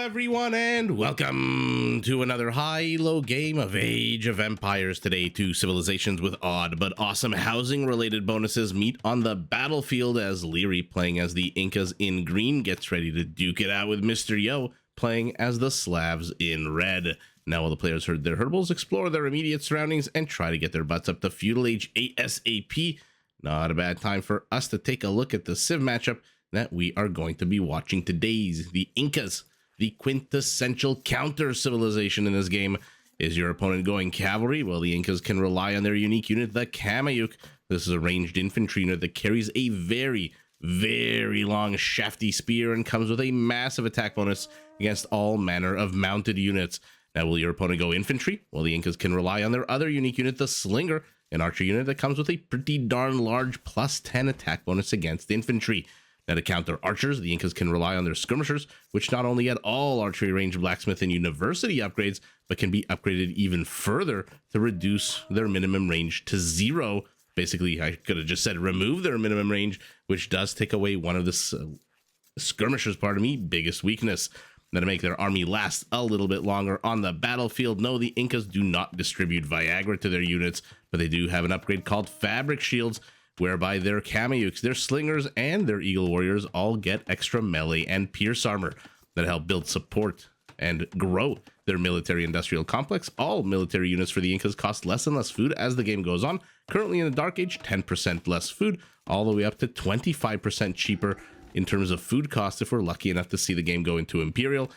everyone, and welcome to another high-low game of Age of Empires. Today, two civilizations with odd but awesome housing-related bonuses meet on the battlefield as Lereyy, playing as the Incas in green, gets ready to duke it out with Mr. Yo, playing as the Slavs in red. Now all the players herd their herdables, explore their immediate surroundings, and try to get their butts up to Feudal Age ASAP. Not a bad time for us to take a look at the civ matchup that we are going to be watching today's. The Incas, the quintessential counter civilization in this game. Is your opponent going cavalry? Well, the Incas can rely on their unique unit, the Kamayuk. This is a ranged infantry unit that carries a very, very long shafty spear and comes with a massive attack bonus against all manner of mounted units. Now, will your opponent go infantry? Well, the Incas can rely on their other unique unit, the Slinger, an archer unit that comes with a pretty darn large +10 attack bonus against infantry. Now, to counter archers, the Incas can rely on their skirmishers, which not only get all archery range, blacksmith, and university upgrades, but can be upgraded even further to reduce their minimum range to 0. Basically, I could have just said remove their minimum range, which does take away one of the skirmishers, biggest weakness. Now, to make their army last a little bit longer on the battlefield, no, the Incas do not distribute Viagra to their units, but they do have an upgrade called Fabric Shields, whereby their Kamayuks, their Slingers, and their Eagle Warriors all get extra melee and pierce armor that help build support and grow their military-industrial complex. All military units for the Incas cost less and less food as the game goes on. Currently in the Dark Age, 10% less food, all the way up to 25% cheaper in terms of food cost if we're lucky enough to see the game go into Imperial.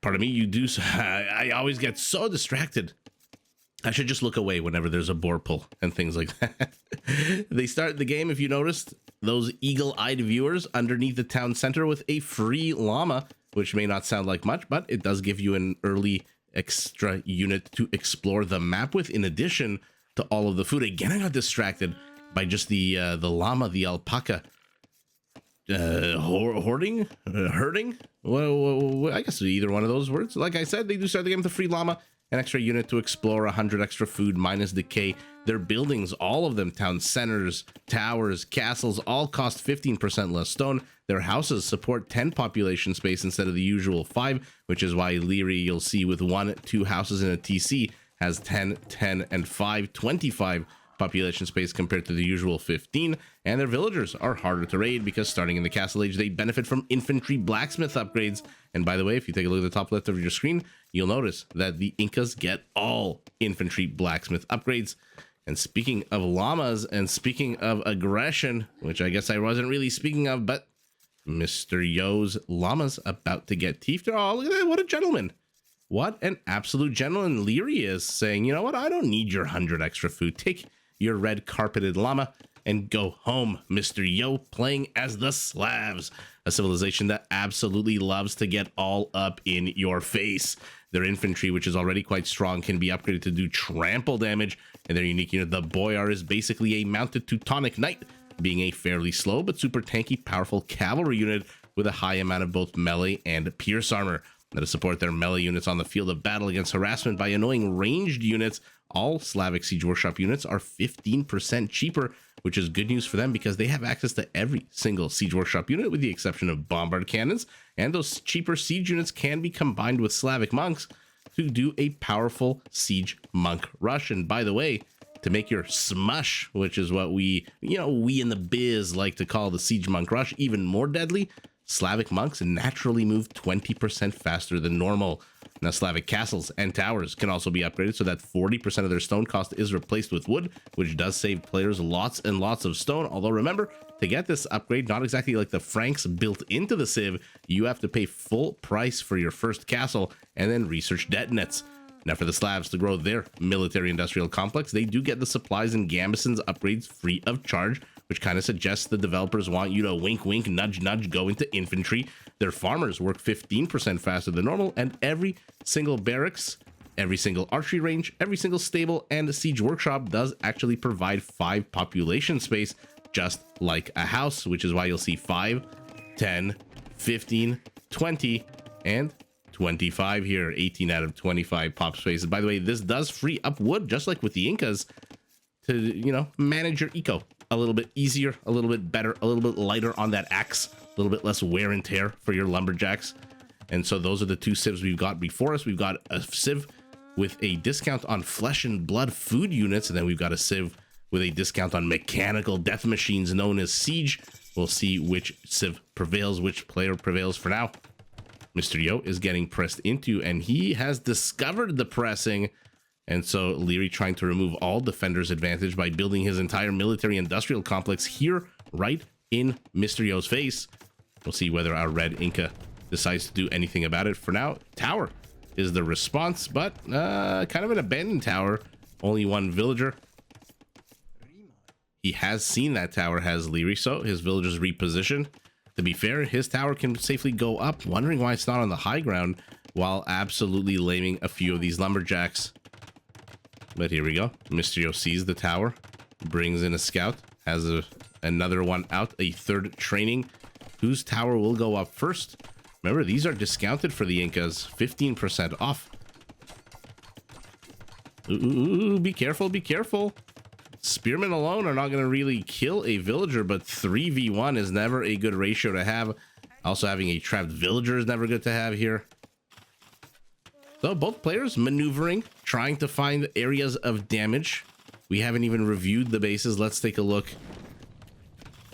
Pardon me, I always get so distracted. I should just look away whenever there's a boar pull and things like that. They start the game, if you noticed, those eagle-eyed viewers underneath the town center with a free llama, which may not sound like much, but it does give you an early extra unit to explore the map with, in addition to all of the food. Again, I got distracted by just the llama, the alpaca. Herding? Well, I guess either one of those words. Like I said, they do start the game with a free llama, an extra unit to explore, 100 extra food minus decay. Their buildings, all of them, town centers, towers, castles, all cost 15% less stone. Their houses support 10 population space instead of the usual 5, which is why Lereyy, you'll see with 1, 2 houses in a TC, has 10, 10, and 5, 25 population space compared to the usual 15. And their villagers are harder to raid because starting in the Castle Age, they benefit from infantry blacksmith upgrades. And by the way, if you take a look at the top left of your screen, you'll notice that the Incas get all infantry blacksmith upgrades. And speaking of llamas and speaking of aggression, which I guess I wasn't really speaking of, but Mr. Yo's llama's about to get teethed. Oh, look at that. What a gentleman. What an absolute gentleman. Lereyy is saying, you know what? I don't need your 100 extra food. Take your red carpeted llama and go home, Mr. Yo, playing as the Slavs, a civilization that absolutely loves to get all up in your face. Their infantry, which is already quite strong, can be upgraded to do trample damage, and their unique unit, the Boyar, is basically a mounted Teutonic Knight, being a fairly slow but super tanky, powerful cavalry unit with a high amount of both melee and pierce armor. Now, to support their melee units on the field of battle against harassment by annoying ranged units, all Slavic Siege Workshop units are 15% cheaper, which is good news for them because they have access to every single Siege Workshop unit with the exception of bombard cannons, and those cheaper siege units can be combined with Slavic monks to do a powerful siege monk rush. And by the way, to make your smush, which is what we in the biz like to call the siege monk rush, even more deadly, Slavic monks naturally move 20% faster than normal. Now, Slavic castles and towers can also be upgraded so that 40% of their stone cost is replaced with wood, which does save players lots and lots of stone. Although remember, to get this upgrade, not exactly like the Franks built into the Civ, you have to pay full price for your first castle and then research detonates. Now, for the Slavs to grow their military-industrial complex, they do get the supplies and gambesons upgrades free of charge, which kind of suggests the developers want you to wink, wink, nudge, nudge, go into infantry. Their farmers work 15% faster than normal, and every single barracks, every single archery range, every single stable, and siege workshop does actually provide 5 population space, just like a house, which is why you'll see 5, 10, 15, 20, and 25 here. 18 out of 25 pop spaces. By the way, this does free up wood, just like with the Incas, to, manage your eco a little bit easier, a little bit better, a little bit lighter on that axe, a little bit less wear and tear for your lumberjacks. And so those are the two civs we've got before us. We've got a civ with a discount on flesh and blood food units, and then we've got a civ with a discount on mechanical death machines known as siege. We'll see which civ prevails, which player prevails. For now, Mr. Yo is getting pressed into, and he has discovered the pressing. And so Lereyy trying to remove all defenders' advantage by building his entire military industrial complex here right in Mr. Yo's face. We'll see whether our red Inca decides to do anything about it. For now, tower is the response, but kind of an abandoned tower. Only one villager. He has seen that tower, has Lereyy, so his villagers reposition. To be fair, his tower can safely go up, wondering why it's not on the high ground, while absolutely laming a few of these lumberjacks. But here we go. Mr. Yo sees the tower, brings in a scout, has another one out, a third training. Whose tower will go up first? Remember, these are discounted for the Incas, 15% off. Ooh, be careful, be careful. Spearmen alone are not going to really kill a villager, but 3v1 is never a good ratio to have. Also, having a trapped villager is never good to have here. So both players maneuvering, trying to find areas of damage. We haven't even reviewed the bases. Let's take a look.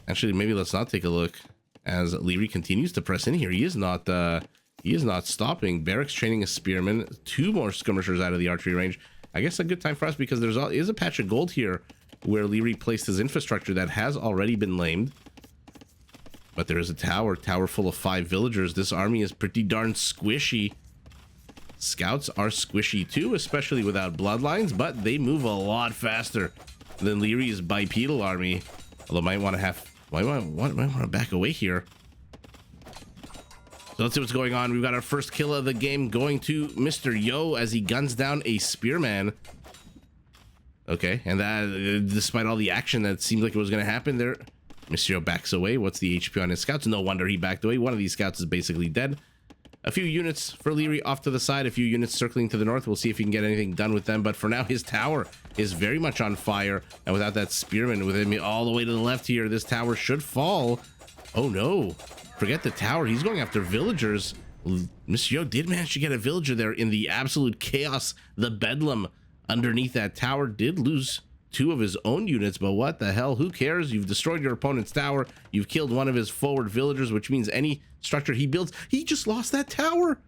Actually, maybe let's not take a look. As Lereyy continues to press in here, he is not stopping. Barracks training a spearman, 2 more skirmishers out of the archery range. I guess a good time for us because there is a patch of gold here where Lereyy placed his infrastructure that has already been lamed. But there is a tower full of 5 villagers. This army is pretty darn squishy. Scouts are squishy too, especially without bloodlines, but they move a lot faster than Lerey's bipedal army. Although might want to back away here. So let's see what's going on. We've got our first kill of the game going to Mr. Yo as he guns down a spearman. Okay, and that, despite all the action that seemed like it was going to happen there, Mr. Yo backs away. What's the HP on his scouts? No wonder he backed away. One of these scouts is basically dead. A few units for Lereyy off to the side, a few units circling to the north. We'll see if he can get anything done with them. But for now, his tower is very much on fire. And without that spearman with him all the way to the left here, this tower should fall. Oh no, forget the tower. He's going after villagers. Mr. Yo did manage to get a villager there in the absolute chaos. The bedlam underneath that tower did lose 2 of his own units, but what the hell, who cares? You've destroyed your opponent's tower. You've killed one of his forward villagers, which means any structure he builds, he just lost that tower.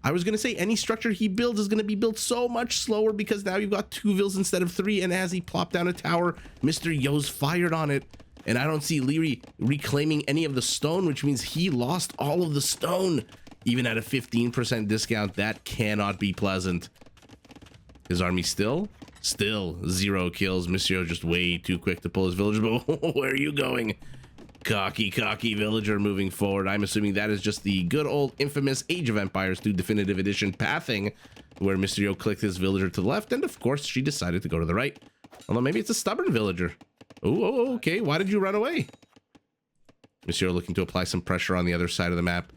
I was going to say any structure he builds is going to be built so much slower because now you've got 2 vills instead of 3, and as he plopped down a tower, Mr. Yo's fired on it. And I don't see Lereyy reclaiming any of the stone, which means he lost all of the stone. Even at a 15% discount, that cannot be pleasant. His army still 0 kills. Mr. Yo just way too quick to pull his villagers. But where are you going? Cocky villager moving forward. I'm assuming that is just the good old infamous Age of Empires 2 Definitive Edition pathing, where Mr. Yo clicked his villager to the left, and of course she decided to go to the right. Although maybe it's a stubborn villager. Oh, okay. Why did you run away? Mr. Yo looking to apply some pressure on the other side of the map.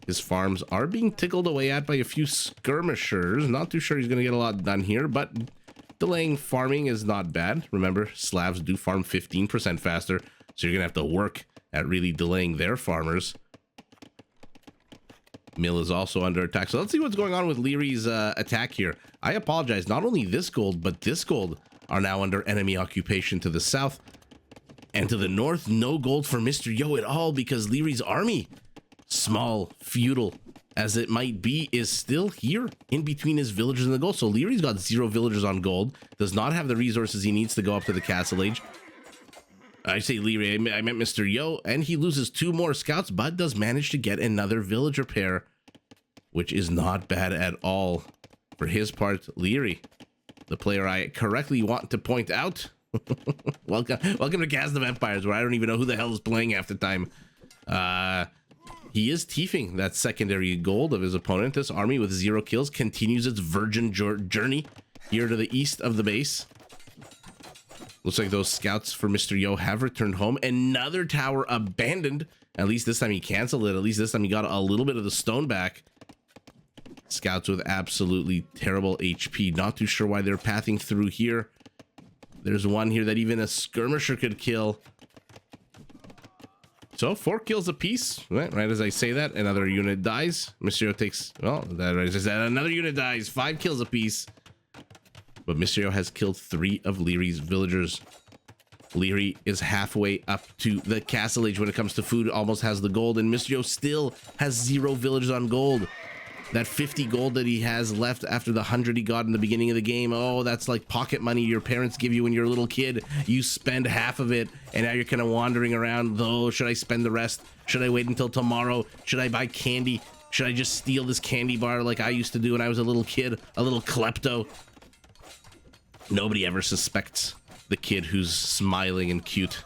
His farms are being tickled away at by a few skirmishers. Not too sure he's going to get a lot done here, but delaying farming is not bad. Remember, Slavs do farm 15% faster, so you're going to have to work at really delaying their farmers. Mill is also under attack. So let's see what's going on with Lerey's attack here. I apologize. Not only this gold, but this gold are now under enemy occupation to the south. And to the north, no gold for Mr. Yo at all because Lerey's army, small, feudal as it might be, is still here in between his villagers and the gold. So Lerey's got 0 villagers on gold, does not have the resources he needs to go up to the Castle Age. I say Lereyy, I meant Mr. Yo, and he loses 2 more scouts, but does manage to get another villager pair, which is not bad at all. For his part, Lereyy, the player I correctly want to point out. welcome to Cast of Empires, where I don't even know who the hell is playing half the time. He is tiefing that secondary gold of his opponent. This army with 0 kills continues its virgin journey here to the east of the base. Looks like those scouts for Mr. Yo have returned home. Another tower abandoned. At least this time he canceled it. At least this time he got a little bit of the stone back. Scouts with absolutely terrible HP. Not too sure why they're pathing through here. There's one here that even a skirmisher could kill. So 4 kills apiece. Right as I say that, another unit dies. Mysterio takes, well, that right as I said, another unit dies. 5 kills apiece. But Mysterio has killed 3 of Lierey's villagers. Lerey is halfway up to the Castle Age when it comes to food, almost has the gold, and Mysterio still has 0 villagers on gold. That 50 gold that he has left after the 100 he got in the beginning of the game, oh, that's like pocket money your parents give you when you're a little kid. You spend half of it, and now you're kind of wandering around, though, should I spend the rest? Should I wait until tomorrow? Should I buy candy? Should I just steal this candy bar like I used to do when I was a little kid? A little klepto? Nobody ever suspects the kid who's smiling and cute.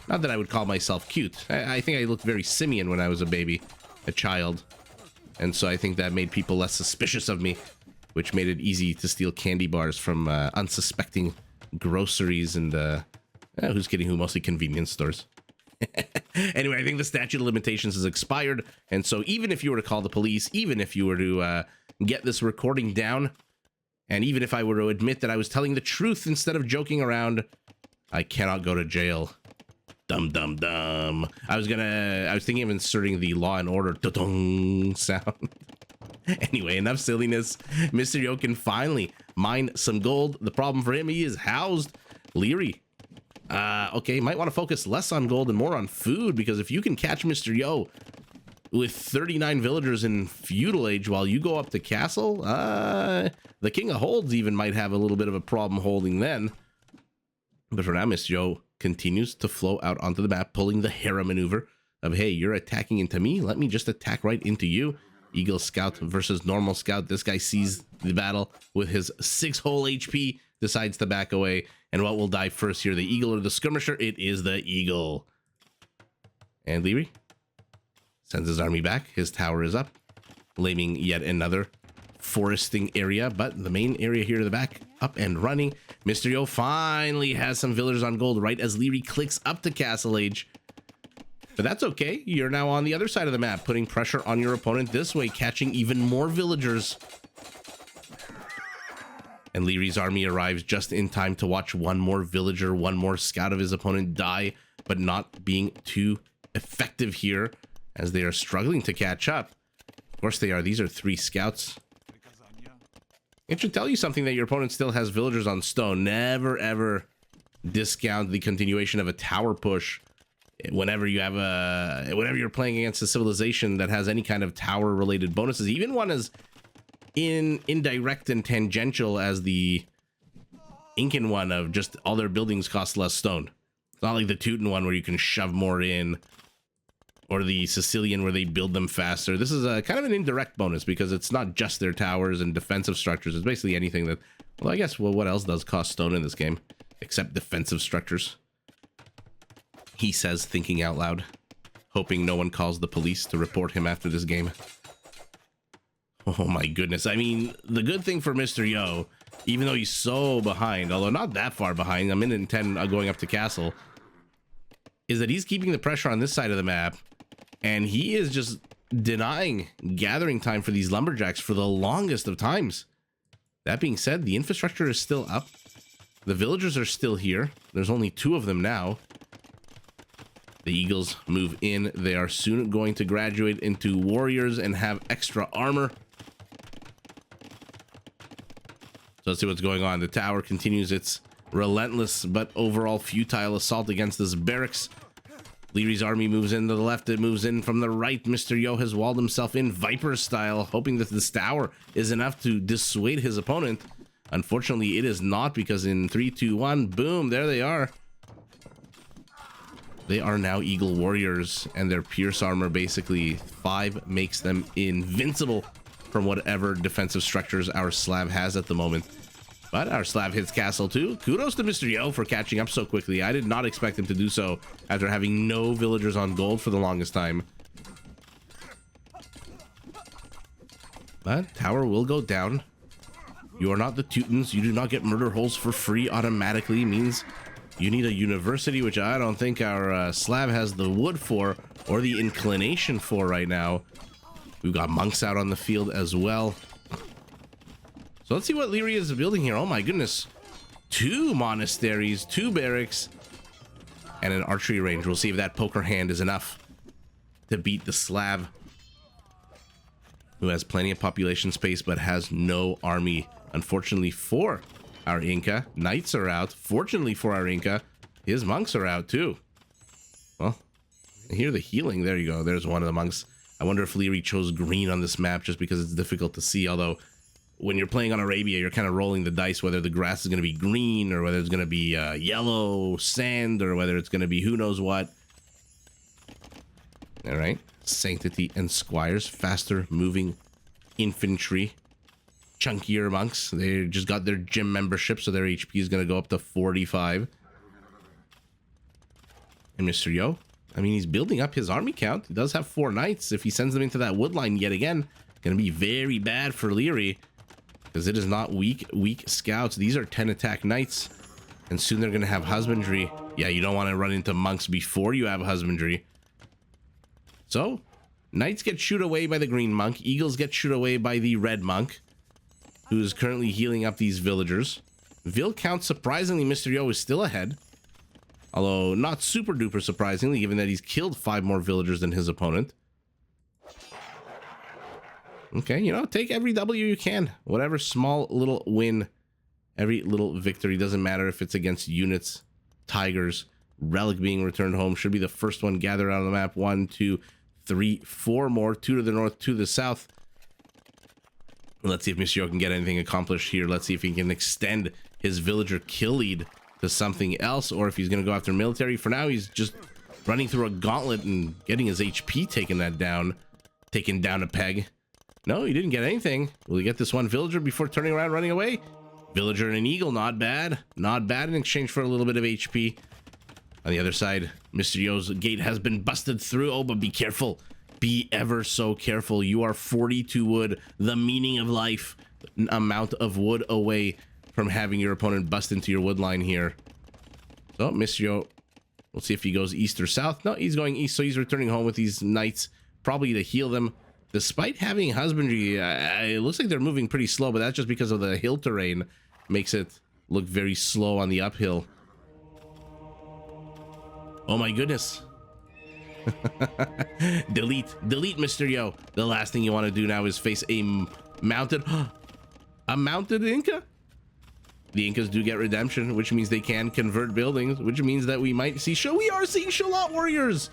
Not that I would call myself cute. I think I looked very simian when I was a baby, a child. And so I think that made people less suspicious of me, which made it easy to steal candy bars from unsuspecting groceries and who's kidding who, mostly convenience stores. Anyway, I think the statute of limitations has expired. And so even if you were to call the police, even if you were to get this recording down, and even if I were to admit that I was telling the truth instead of joking around, I cannot go to jail. Dum dum dum. I was thinking of inserting the Law and Order da-dong sound. Anyway, enough silliness. Mysterio can finally mine some gold. The problem for him, he is housed. Lerey. Okay, might want to focus less on gold and more on food, because if you can catch Mysterio with 39 villagers in Feudal Age while you go up to Castle, the King of Holds even might have a little bit of a problem holding then. But for now, Mysterio continues to flow out onto the map, pulling the Hera maneuver of, hey, you're attacking into me, let me just attack right into you. Eagle Scout versus normal Scout. This guy sees the battle with his 6 whole HP, decides to back away. And what will die first here, the Eagle or the Skirmisher? It is the Eagle. And Lerey sends his army back. His tower is up, blaming yet another foresting area, but the main area here to the back up and running. Mysterio finally has some villagers on gold right as Lerey clicks up to Castle Age. But that's okay. You're now on the other side of the map, putting pressure on your opponent this way, catching even more villagers. And Lerey's army arrives just in time to watch one more villager, one more scout of his opponent die, but not being too effective here as they are struggling to catch up. Of course they are. These are 3 scouts. It should tell you something that your opponent still has villagers on stone. Never ever discount the continuation of a tower push whenever you're playing against a civilization that has any kind of tower related bonuses, even one as indirect and tangential as the Incan one of just all their buildings cost less stone. It's not like the Teuton one where you can shove more in, or the Sicilian where they build them faster. This is a kind of an indirect bonus because it's not just their towers and defensive structures. It's basically anything that, well, I guess, well, what else does cost stone in this game except defensive structures? He says, thinking out loud, hoping no one calls the police to report him after this game. Oh my goodness. I mean, the good thing for Mr. Yo, even though he's so behind, although not that far behind, I'm in 10 going up to Castle, is that he's keeping the pressure on this side of the map. And he is just denying gathering time for these lumberjacks for the longest of times. That being said, the infrastructure is still up. The villagers are still here. There's only 2 of them now. The Eagles move in. They are soon going to graduate into warriors and have extra armor. So let's see what's going on. The tower continues its relentless but overall futile assault against this barracks. Lerey's army moves in to the left, it moves in from the right. Mr. Yo has walled himself in Viper style, hoping that this tower is enough to dissuade his opponent. Unfortunately, it is not, because in 3, 2, 1, boom, there they are. They are now Eagle Warriors, and their Pierce armor, basically 5, makes them invincible from whatever defensive structures our Slav has at the moment. But our Slav hits Castle too. Kudos to Mr. Yo for catching up so quickly. I did not expect him to do so after having no villagers on gold for the longest time. But tower will go down. You are not the Teutons. You do not get murder holes for free automatically. It means you need a university, which I don't think our Slav has the wood for or the inclination for right now. We've got monks out on the field as well. So let's see what Lerey is building here. Oh my goodness. 2 monasteries, 2 barracks. and an archery range. We'll see if that poker hand is enough to beat the Slav, who has plenty of population space but has no army. Unfortunately for our Inca, knights are out. Fortunately for our Inca, his monks are out too. Well, I hear the healing. There you go. There's one of the monks. I wonder if Iereyy chose green on this map just because it's difficult to see. Although, when you're playing on Arabia, you're kind of rolling the dice whether the grass is going to be green or whether it's going to be yellow sand or whether it's going to be who knows what. All right. Sanctity and Squires, faster moving infantry. Chunkier monks. They just got their gym membership, so their HP is going to go up to 45. And Mr. Yo, I mean, he's building up his army count. He does have 4 knights. If he sends them into that wood line yet again, going to be very bad for Iereyy, because it is not weak scouts. These are 10 attack knights, and soon they're going to have husbandry. Yeah, you don't want to run into monks before you have husbandry. So, knights get shooed away by the green monk. Eagles get shooed away by the red monk, who is currently healing up these villagers. Vill count, surprisingly, Mr. Yo is still ahead. Although, not super duper surprisingly, given that he's killed 5 more villagers than his opponent. Okay, you know, take every W you can. Whatever small little win, every little victory, doesn't matter if it's against units, tigers, relic being returned home. Should be the first one gathered out of the map. 1, 2, 3, 4 more. 2 to the north, 2 to the south. Let's see if Mr. Yo can get anything accomplished here. Let's see if he can extend his villager kill lead to something else, or if he's going to go after military. For now, he's just running through a gauntlet and getting his HP taken down a peg. No, he didn't get anything. Will he get this one villager before turning around running away? Villager and an eagle, not bad. Not bad in exchange for a little bit of HP. On the other side, Mr. Yo's gate has been busted through. Oh, but be careful. Be ever so careful. You are 42 wood, the meaning of life, amount of wood away from having your opponent bust into your wood line here. So, Mr. Yo, we'll see if he goes east or south. No, he's going east, so he's returning home with these knights, probably to heal them. Despite having husbandry, it looks like they're moving pretty slow, but that's just because of the hill terrain. Makes it look very slow on the uphill. Oh my goodness. Delete, Mr. Yo. The last thing you want to do now is face a mounted Inca. The Incas do get redemption, which means they can convert buildings, which means that we might see we are seeing Shalot warriors.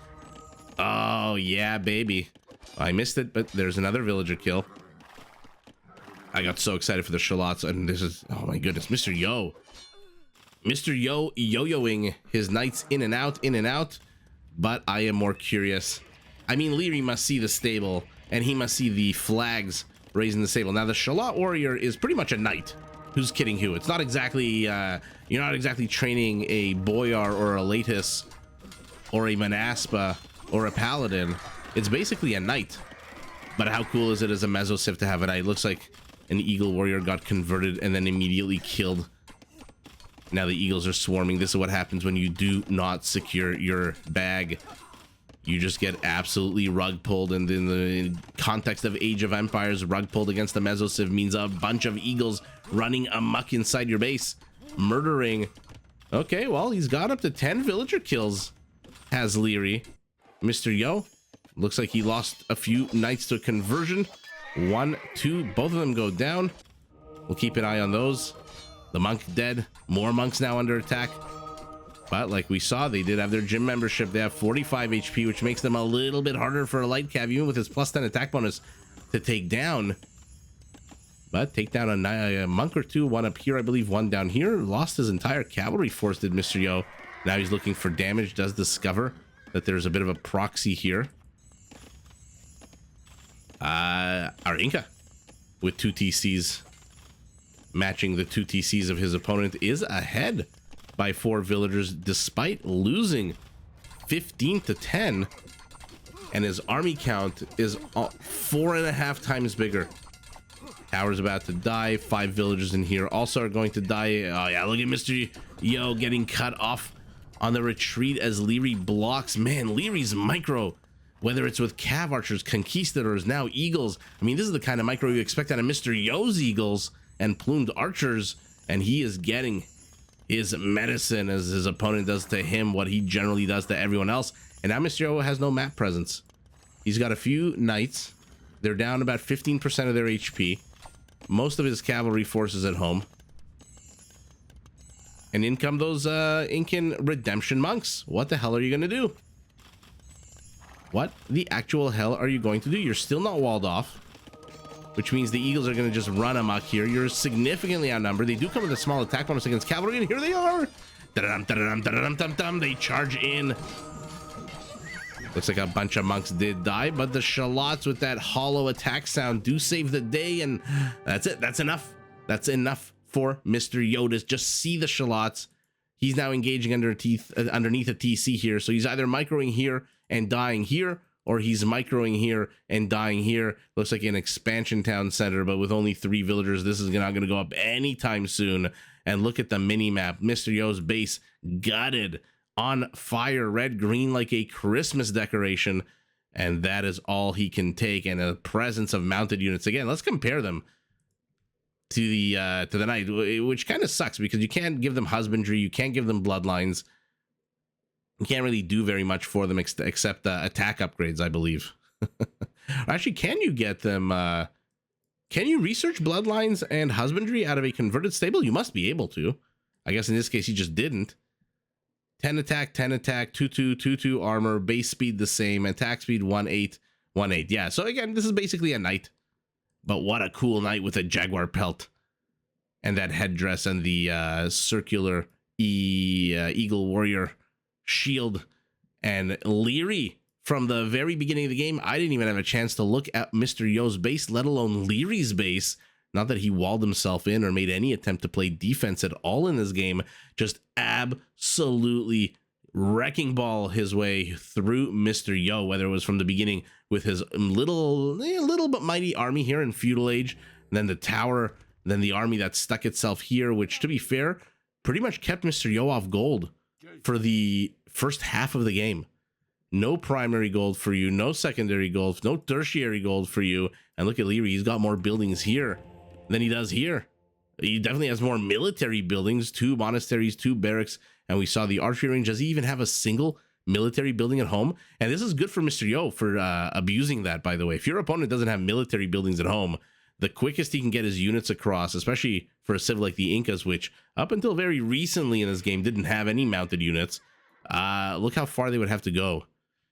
Oh yeah, baby. I missed it, but there's another villager kill. I got so excited for the Shalots, and this is, oh my goodness, Mr. Yo. Mr. Yo yo-yoing his knights in and out, but I am more curious. I mean, Iereyy must see the stable, and he must see the flags raising the stable. Now, the Shalot warrior is pretty much a knight. Who's kidding who? It's not exactly, you're not exactly training a boyar or a latus or a manaspa or a paladin. It's basically a knight. But how cool is it as a Mezosif to have a knight? It looks like an eagle warrior got converted and then immediately killed. Now the eagles are swarming. This is what happens when you do not secure your bag. You just get absolutely rug pulled, and in the context of Age of Empires, rug pulled against the Mezosif means a bunch of eagles running amok inside your base, murdering. Okay, well, he's got up to 10 villager kills, has Iereyy. Mr. Yo, looks like he lost a few knights to conversion. 1, 2, both of them go down. We'll keep an eye on those. The monk dead. More monks now under attack. But like we saw, they did have their gym membership. They have 45 HP, which makes them a little bit harder for a light cav, even with his plus 10 attack bonus, to take down. But take down a monk or two. One up here, I believe, one down here. Lost his entire cavalry force, did Mr. Yo. Now he's looking for damage. Does discover that there's a bit of a proxy here. Our Inca, with 2 TCs, matching the 2 TCs of his opponent, is ahead by 4 villagers, despite losing 15 to 10, and his army count is 4.5 times bigger. Tower's about to die. 5 villagers in here also are going to die. Oh yeah, look at Mr. Yo getting cut off on the retreat as Iereyy blocks. Man, Ierey's micro, whether it's with cav archers, conquistadors, now eagles. I mean, this is the kind of micro you expect out of Mr. Yo's eagles and plumed archers, and he is getting his medicine as his opponent does to him what he generally does to everyone else. And now Mr. has no map presence. He's got a few knights. They're down about 15% of their HP. Most of his cavalry forces at home. And in come those Incan redemption monks. What the hell are you going to do? What the actual hell are you going to do? You're still not walled off, which means the Eagles are going to just run amok here. You're significantly outnumbered. They do come with a small attack bonus against cavalry, and here they are. They charge in. Looks like a bunch of monks did die, but the shallots with that hollow attack sound do save the day, and that's it. That's enough. That's enough for Mr. Yoda. Just see the shallots. He's now engaging underneath a TC here, so he's either microing here and dying here, or he's microing here and dying here. Looks like an expansion town center, but with only 3 villagers, this is not going to go up anytime soon. And look at the mini map. Mr. Yo's base gutted, on fire, red, green, like a Christmas decoration. And that is all he can take. And a presence of mounted units. Again, let's compare them to the knight, which kind of sucks because you can't give them husbandry, you can't give them bloodlines. You can't really do very much for them except attack upgrades, I believe. Actually, can you get them? Can you research bloodlines and husbandry out of a converted stable? You must be able to. I guess in this case, he just didn't. 10 attack, 2/2, 2/2 armor, base speed the same, attack speed 1/8, 1/8. Yeah, so again, this is basically a knight. But what a cool knight with a jaguar pelt. And that headdress and the circular eagle warrior shield. And Iereyy, from the very beginning of the game, I didn't even have a chance to look at Mr. Yo's base, let alone Ierey's base. Not that he walled himself in or made any attempt to play defense at all in this game. Just absolutely wrecking ball his way through Mr. Yo, whether it was from the beginning with his little but mighty army here in Feudal Age, then the tower, then the army that stuck itself here, which, to be fair, pretty much kept Mr. Yo off gold for the first half of the game. No primary gold for you, no secondary gold, no tertiary gold for you. And look at Iereyy, he's got more buildings here than he does here. He definitely has more military buildings, 2 monasteries, 2 barracks, and we saw the archery range. Does he even have a single military building at home? And this is good for Mr. Yo for abusing that, by the way. If your opponent doesn't have military buildings at home, the quickest he can get his units across, especially for a civ like the Incas, which up until very recently in this game didn't have any mounted units. Look how far they would have to go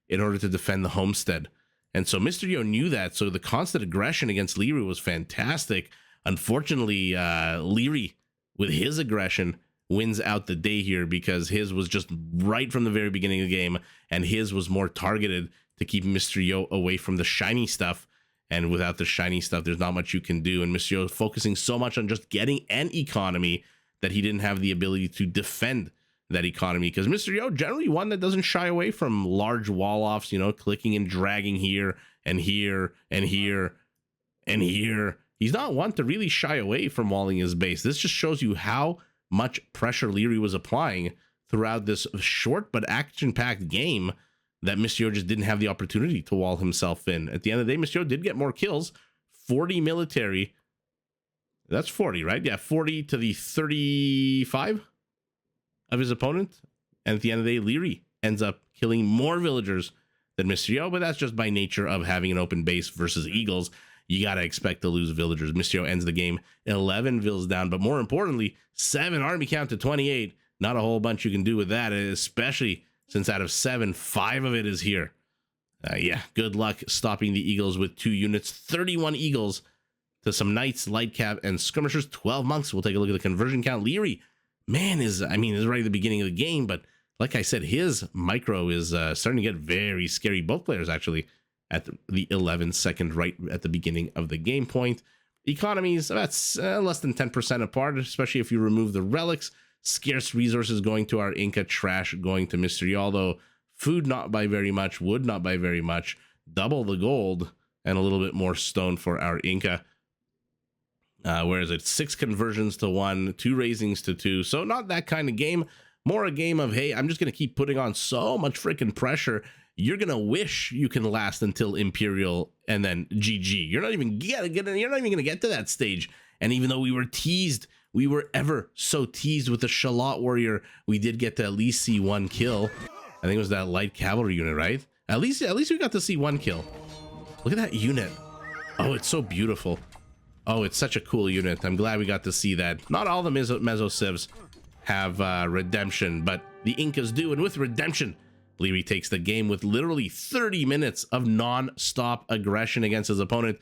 in order to defend the homestead. And so Mr. Yo knew that, so the constant aggression against Iereyy was fantastic. Unfortunately, Iereyy, with his aggression, wins out the day here because his was just right from the very beginning of the game, and his was more targeted to keep Mr. Yo away from the shiny stuff. And without the shiny stuff, there's not much you can do. And Mr. Yo focusing so much on just getting an economy that he didn't have the ability to defend that economy, because Mr. Yo generally one that doesn't shy away from large wall offs, you know, clicking and dragging here and here and here and here. He's not one to really shy away from walling his base. This just shows you how much pressure Iereyy was applying throughout this short but action-packed game that Mr. Yo just didn't have the opportunity to wall himself in. At the end of the day, Mr. Yo did get more kills. 40 military. That's 40, right? Yeah, 40 to the 35 of his opponent. And at the end of the day, Iereyy ends up killing more villagers than Mr. Yo, but that's just by nature of having an open base versus Eagles. You got to expect to lose villagers. Mr. Yo ends the game 11 vills down, but more importantly, 7 army count to 28. Not a whole bunch you can do with that, especially since out of 7, 5 of it is here. Yeah, good luck stopping the Eagles with 2 units. 31 Eagles to some Knights, Light Cav, and Skirmishers. 12 Monks. We'll take a look at the conversion count. Iereyy, man, is right at the beginning of the game, but like I said, his micro is starting to get very scary. Both players, actually, at the 11 second right at the beginning of the game point. Economies, that's less than 10% apart, especially if you remove the relics. Scarce resources going to our Inca, trash going to Mr. Yo, although food not by very much, wood not by very much, double the gold, and a little bit more stone for our Inca. Whereas it's 6 conversions to 1, 2 raisings to 2, so not that kind of game. More a game of, hey, I'm just going to keep putting on so much freaking pressure. You're going to wish you can last until Imperial and then GG. You're not even going to get to that stage. And even though we were teased we were ever so teased with the Shalot Warrior. We did get to at least see one kill. I think it was that light cavalry unit, right? At least we got to see one kill. Look at that unit. Oh, it's so beautiful. Oh, it's such a cool unit. I'm glad we got to see that. Not all the Meso Civs have redemption, but the Incas do. And with redemption, Liereyy takes the game with literally 30 minutes of non-stop aggression against his opponent,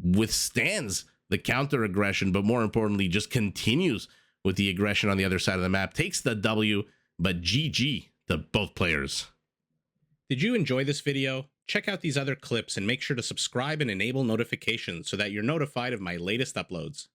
withstands the counter aggression, but more importantly, just continues with the aggression on the other side of the map, takes the W, but GG to both players. Did you enjoy this video? Check out these other clips and make sure to subscribe and enable notifications so that you're notified of my latest uploads.